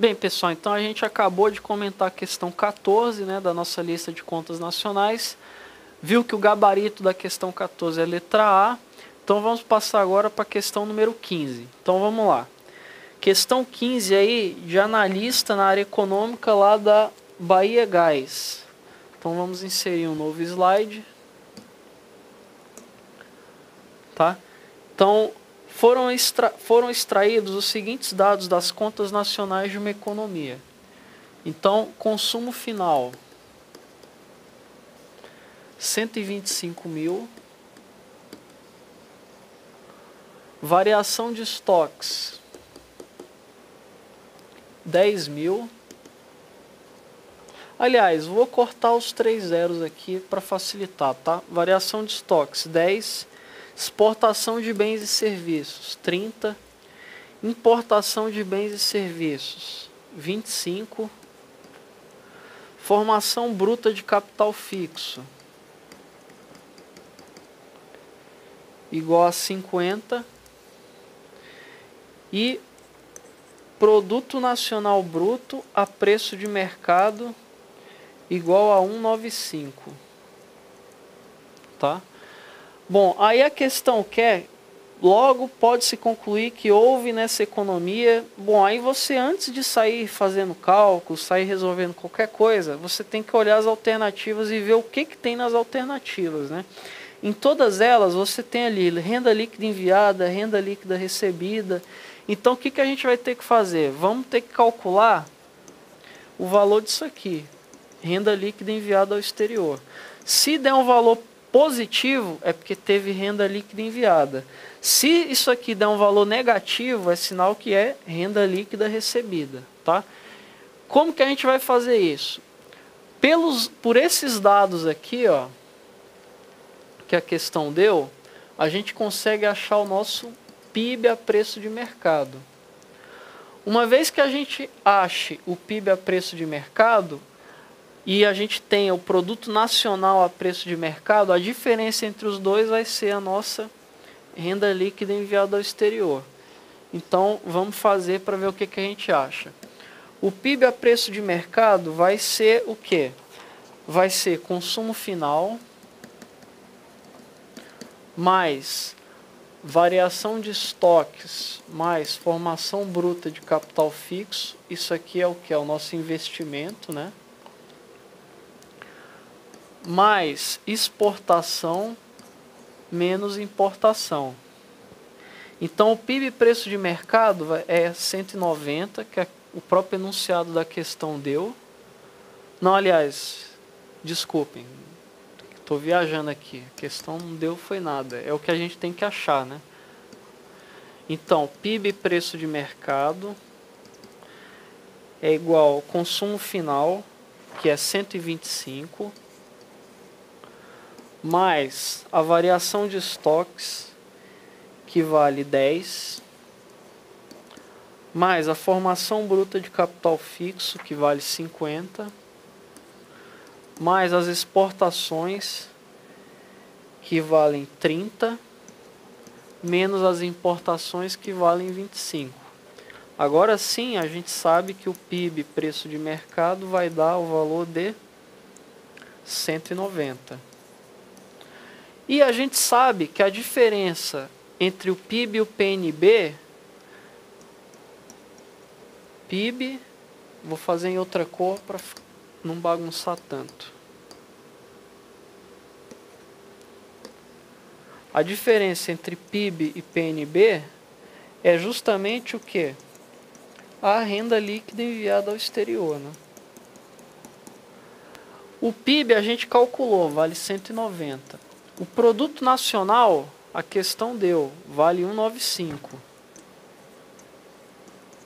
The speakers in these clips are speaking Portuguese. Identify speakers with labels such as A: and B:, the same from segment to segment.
A: Bem, pessoal, então a gente acabou de comentar a questão 14, né, da nossa lista de contas nacionais. Viu que o gabarito da questão 14 é a letra A. Então vamos passar agora para a questão número 15. Então vamos lá. Questão 15 aí, de analista na área econômica lá da Bahia Gás. Então vamos inserir um novo slide. Tá? Então foram extraídos os seguintes dados das contas nacionais de uma economia. Então, consumo final, 125 mil. Variação de estoques, 10 mil. Aliás, vou cortar os 3 zeros aqui para facilitar, tá? Variação de estoques, 10. Exportação de bens e serviços, 30. Importação de bens e serviços, 25. Formação bruta de capital fixo, igual a 50. E produto nacional bruto a preço de mercado igual a 195. Tá? Bom, aí a questão que é, logo pode-se concluir que houve nessa economia. Bom, aí você, antes de sair fazendo cálculos, sair resolvendo qualquer coisa, você tem que olhar as alternativas e ver o que tem nas alternativas, né? Em todas elas você tem ali renda líquida enviada, renda líquida recebida. Então o que a gente vai ter que fazer? Vamos ter que calcular o valor disso aqui, renda líquida enviada ao exterior. Se der um valor positivo, é porque teve renda líquida enviada. Se isso aqui der um valor negativo, é sinal que é renda líquida recebida. Tá? Como que a gente vai fazer isso? Por esses dados aqui, ó, que a questão deu, a gente consegue achar o nosso PIB a preço de mercado. Uma vez que a gente ache o PIB a preço de mercado e a gente tenha o produto nacional a preço de mercado, a diferença entre os dois vai ser a nossa renda líquida enviada ao exterior. Então vamos fazer para ver o que a gente acha. O PIB a preço de mercado vai ser o quê? Vai ser consumo final mais variação de estoques, mais formação bruta de capital fixo. Isso aqui é o que? É o nosso investimento, né? Mais exportação, menos importação. Então o PIB preço de mercado é 190, que é o próprio enunciado da questão deu. Não, aliás, desculpem. Estou viajando aqui, a questão não deu foi nada, é o que a gente tem que achar, né? Então, PIB preço de mercado é igual ao consumo final, que é 125, mais a variação de estoques, que vale 10, mais a formação bruta de capital fixo, que vale 50, mais as exportações, que valem 30, menos as importações, que valem 25. Agora sim, a gente sabe que o PIB, preço de mercado, vai dar o valor de 190. E a gente sabe que a diferença entre o PIB e o PNB, PIB, vou fazer em outra cor para não bagunçar tanto. A diferença entre PIB e PNB é justamente o que? A renda líquida enviada ao exterior, né? O PIB a gente calculou, vale 190. O produto nacional, a questão deu, vale 195.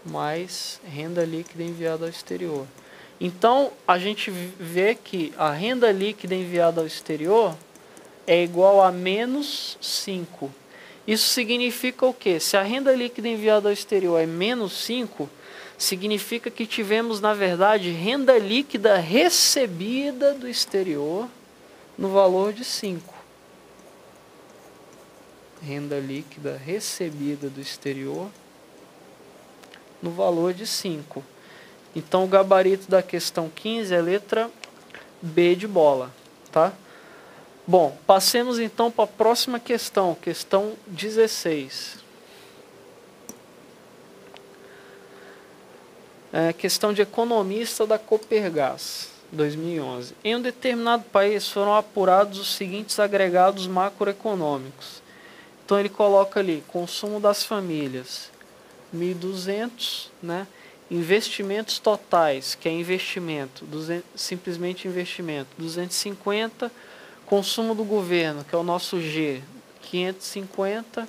A: Mais renda líquida enviada ao exterior. Então, a gente vê que a renda líquida enviada ao exterior é igual a menos 5. Isso significa o quê? Se a renda líquida enviada ao exterior é menos 5, significa que tivemos, na verdade, renda líquida recebida do exterior no valor de 5. Renda líquida recebida do exterior no valor de 5. Então, o gabarito da questão 15 é letra B de bola, tá? Bom, passemos então para a próxima questão, questão 16. Questão de economista da Copergás, 2011. Em um determinado país foram apurados os seguintes agregados macroeconômicos. Então ele coloca ali, consumo das famílias, 1.200, né? Investimentos totais, que é investimento, simplesmente investimento, 250. Consumo do governo, que é o nosso G, 550.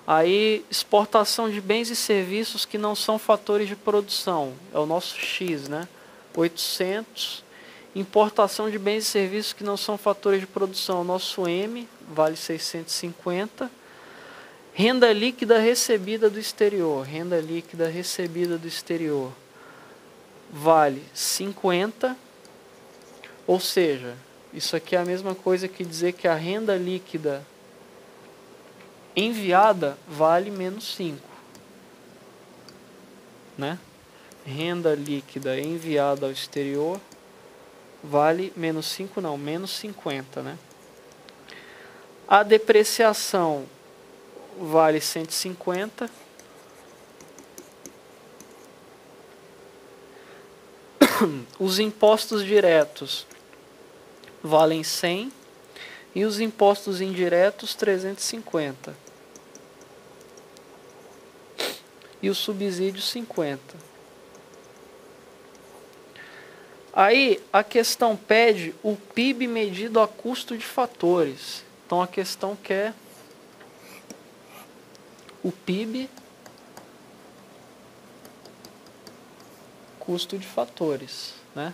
A: Aí, exportação de bens e serviços que não são fatores de produção, é o nosso X, né? 800. Importação de bens e serviços que não são fatores de produção, é o nosso M, vale 650. Renda líquida recebida do exterior, renda líquida recebida do exterior, vale 50. Ou seja, isso aqui é a mesma coisa que dizer que a renda líquida enviada vale menos 5, né? Renda líquida enviada ao exterior vale menos 5 não, menos 50, né? A depreciação vale 150. Os impostos diretos valem 100 e os impostos indiretos 350. E o subsídio 50. Aí a questão pede o PIB medido a custo de fatores. Então a questão quer o PIB custo de fatores, né?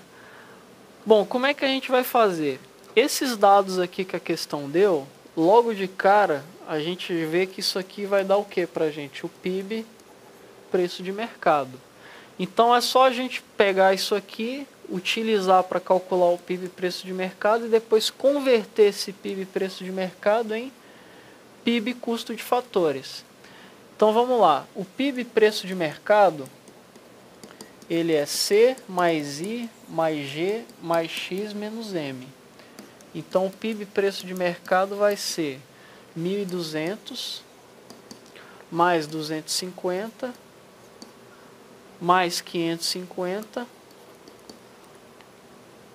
A: Bom, como é que a gente vai fazer? Esses dados aqui que a questão deu, logo de cara a gente vê que isso aqui vai dar o que para a gente? O PIB, preço de mercado. Então é só a gente pegar isso aqui, utilizar para calcular o PIB, preço de mercado, e depois converter esse PIB, preço de mercado, em PIB, custo de fatores. Então vamos lá, o PIB, preço de mercado, ele é C mais I mais G mais X menos M. Então o PIB, preço de mercado, vai ser 1.200 mais 250 mais 550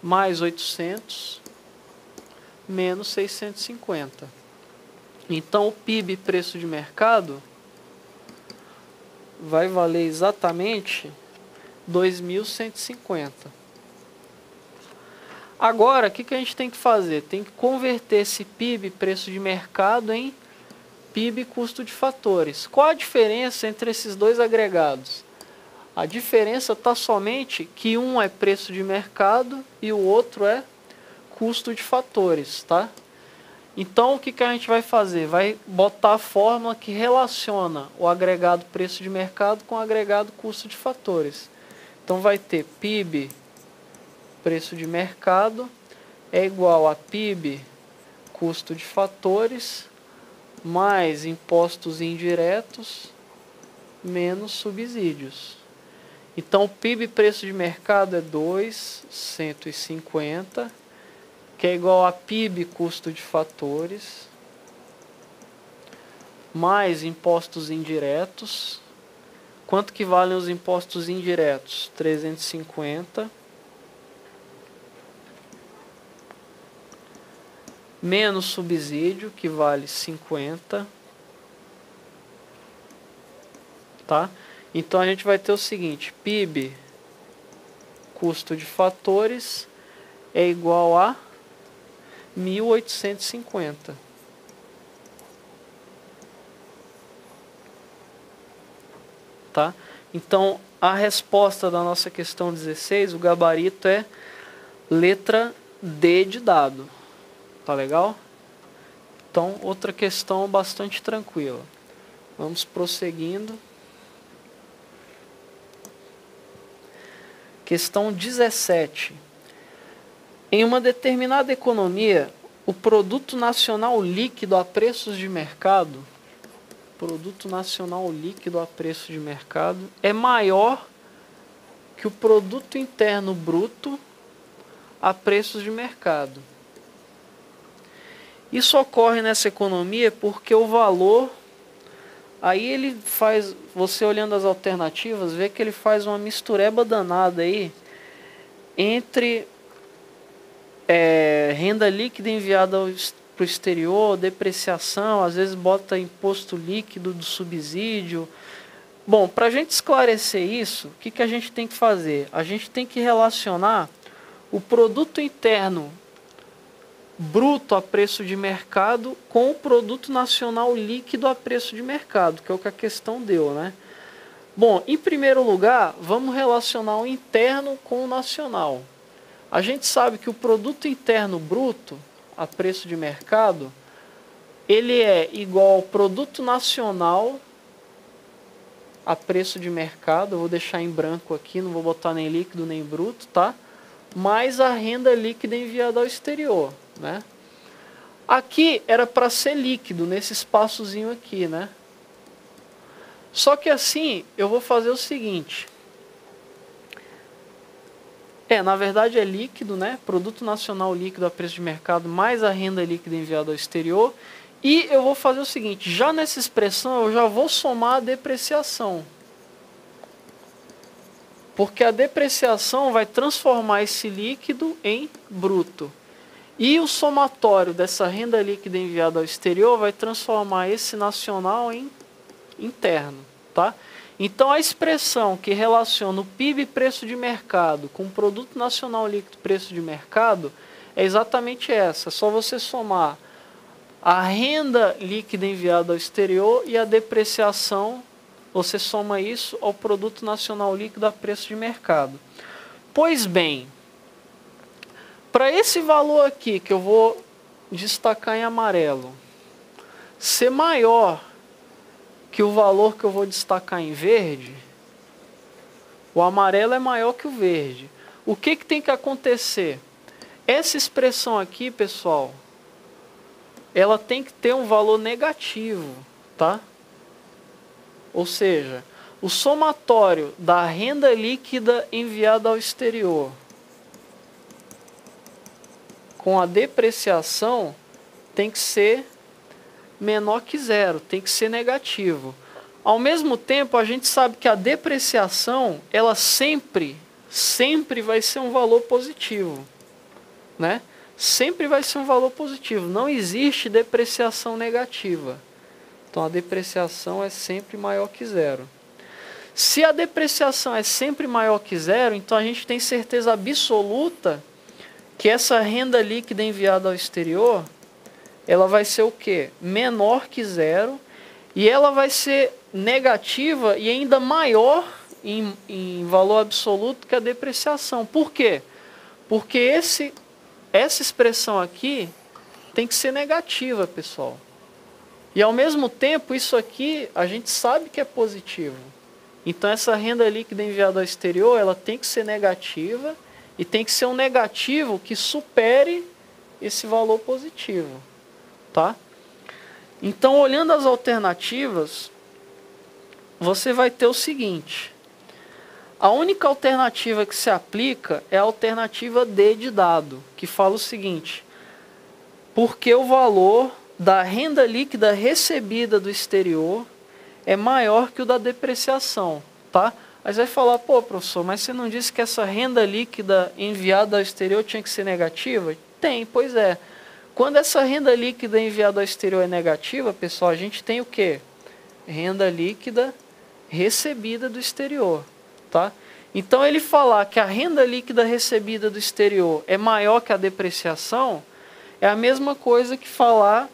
A: mais 800 menos 650. Então o PIB, preço de mercado, vai valer exatamente 2.150. Agora, o que a gente tem que fazer? Tem que converter esse PIB, preço de mercado, em PIB, custo de fatores. Qual a diferença entre esses dois agregados? A diferença está somente que um é preço de mercado e o outro é custo de fatores, tá? Então, o que a gente vai fazer? Vai botar a fórmula que relaciona o agregado preço de mercado com o agregado custo de fatores. Então, vai ter PIB, preço de mercado, é igual a PIB, custo de fatores, mais impostos indiretos, menos subsídios. Então, o PIB, preço de mercado, é 2.150, que é igual a PIB, custo de fatores, mais impostos indiretos. Quanto que valem os impostos indiretos? 350. Menos subsídio, que vale 50. Tá? Então a gente vai ter o seguinte, PIB, custo de fatores, é igual a 1.850. Tá? Então a resposta da nossa questão 16, o gabarito é letra D de dado. Tá legal? Então outra questão bastante tranquila. Vamos prosseguindo. Questão 17. Em uma determinada economia, o produto nacional líquido a preços de mercado, é maior que o produto interno bruto a preços de mercado. Isso ocorre nessa economia porque o valor, aí ele faz, você olhando as alternativas, vê que ele faz uma mistureba danada aí entre renda líquida enviada para o exterior, depreciação, às vezes bota imposto líquido do subsídio. Bom, para a gente esclarecer isso, o que a gente tem que fazer? A gente tem que relacionar o produto interno bruto a preço de mercado com o produto nacional líquido a preço de mercado, que é o que a questão deu, né? Bom, em primeiro lugar, vamos relacionar o interno com o nacional. A gente sabe que o produto interno bruto a preço de mercado, ele é igual ao produto nacional a preço de mercado, eu vou deixar em branco aqui, não vou botar nem líquido nem bruto, tá? Mais a renda líquida enviada ao exterior, né? Aqui era para ser líquido, nesse espaçozinho aqui, né? Só que assim, eu vou fazer o seguinte. Na verdade é líquido, né? Produto nacional líquido a preço de mercado, mais a renda líquida enviada ao exterior. E eu vou fazer o seguinte, já nessa expressão eu já vou somar a depreciação. Porque a depreciação vai transformar esse líquido em bruto. E o somatório dessa renda líquida enviada ao exterior vai transformar esse nacional em interno, tá? Então a expressão que relaciona o PIB preço de mercado com o produto nacional líquido preço de mercado é exatamente essa. É só você somar a renda líquida enviada ao exterior e a depreciação, você soma isso ao produto nacional líquido a preço de mercado. Pois bem, para esse valor aqui, que eu vou destacar em amarelo, ser maior que o valor que eu vou destacar em verde, o amarelo é maior que o verde. O que tem que acontecer? Essa expressão aqui, pessoal, ela tem que ter um valor negativo, tá? Ou seja, o somatório da renda líquida enviada ao exterior com a depreciação tem que ser menor que zero, tem que ser negativo. Ao mesmo tempo, a gente sabe que a depreciação, ela sempre vai ser um valor positivo, né? Sempre vai ser um valor positivo, não existe depreciação negativa. Então a depreciação é sempre maior que zero. Se a depreciação é sempre maior que zero, então a gente tem certeza absoluta que essa renda líquida enviada ao exterior, ela vai ser o quê? Menor que zero, e ela vai ser negativa e ainda maior em valor absoluto que a depreciação. Por quê? Porque essa expressão aqui tem que ser negativa, pessoal. E ao mesmo tempo, isso aqui a gente sabe que é positivo. Então essa renda líquida enviada ao exterior, ela tem que ser negativa, e tem que ser um negativo que supere esse valor positivo, tá? Então, olhando as alternativas, você vai ter o seguinte. A única alternativa que se aplica é a alternativa D de dado, que fala o seguinte: porque o valor da renda líquida recebida do exterior é maior que o da depreciação, tá? Aí você vai falar, pô, professor, mas você não disse que essa renda líquida enviada ao exterior tinha que ser negativa? Tem, pois é. Quando essa renda líquida enviada ao exterior é negativa, pessoal, a gente tem o quê? Renda líquida recebida do exterior, tá? Então ele falar que a renda líquida recebida do exterior é maior que a depreciação, é a mesma coisa que falar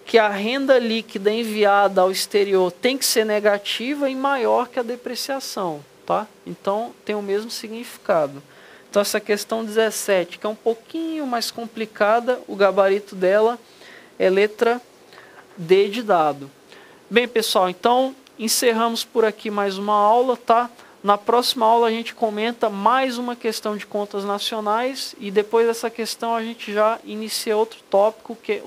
A: que a renda líquida enviada ao exterior tem que ser negativa e maior que a depreciação, tá? Então tem o mesmo significado. Então essa questão 17, que é um pouquinho mais complicada, o gabarito dela é letra D de dado. Bem, pessoal, então encerramos por aqui mais uma aula, tá? Na próxima aula a gente comenta mais uma questão de contas nacionais e depois dessa questão a gente já inicia outro tópico, que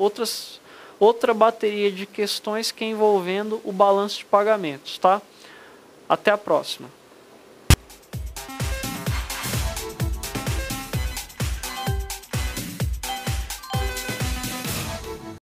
A: outra bateria de questões que é envolvendo o balanço de pagamentos, tá? Até a próxima.